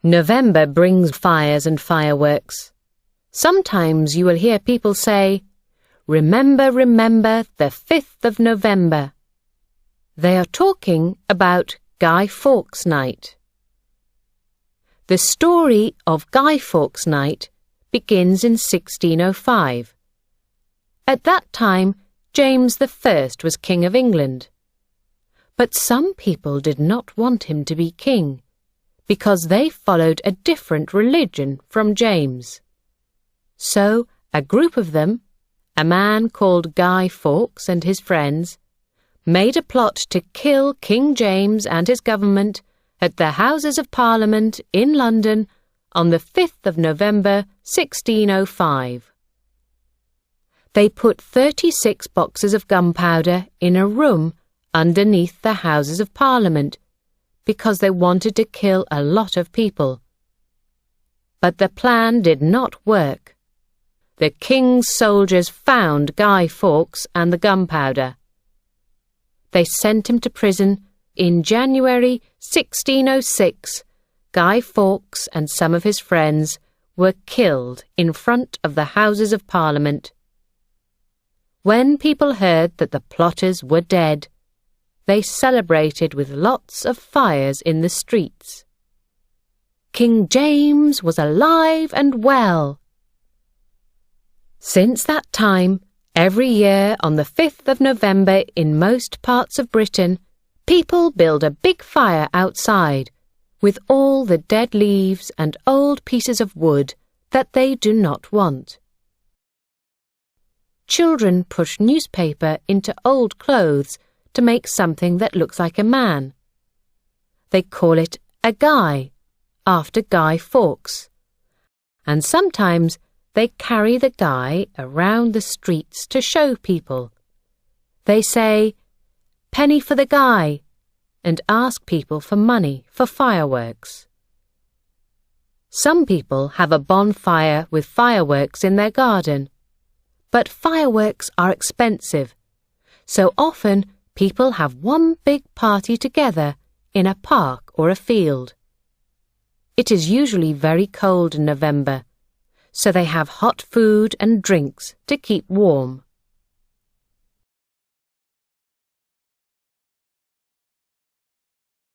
November brings fires and fireworks. Sometimes you will hear people say, "Remember, remember the 5th of November." They are talking about Guy Fawkes Night. The story of Guy Fawkes Night begins in 1605. At that time, James I was King of England. But some people did not want him to be king, because they followed a different religion from James. So a group of them, a man called Guy Fawkes and his friends, made a plot to kill King James and his government at the Houses of Parliament in London on the 5th of November 1605. They put 36 boxes of gunpowder in a room underneath the Houses of Parliament because they wanted to kill a lot of people. But the plan did not work. The king's soldiers found Guy Fawkes and the gunpowder. They sent him to prison. In January 1606, Guy Fawkes and some of his friends were killed in front of the Houses of Parliament. When people heard that the plotters were dead, they celebrated with lots of fires in the streets. King James was alive and well. Since that time, every year on the 5th of November in most parts of Britain, people build a big fire outside with all the dead leaves and old pieces of wood that they do not want. Children push newspaper into old clothes to make something that looks like a man. They call it a guy, after Guy Fawkes. And sometimes they carry the guy around the streets to show people. They say, "Penny for the guy," and ask people for money for fireworks. Some people have a bonfire with fireworks in their garden. But fireworks are expensive, so often people have one big party together in a park or a field. It is usually very cold in November, so they have hot food and drinks to keep warm.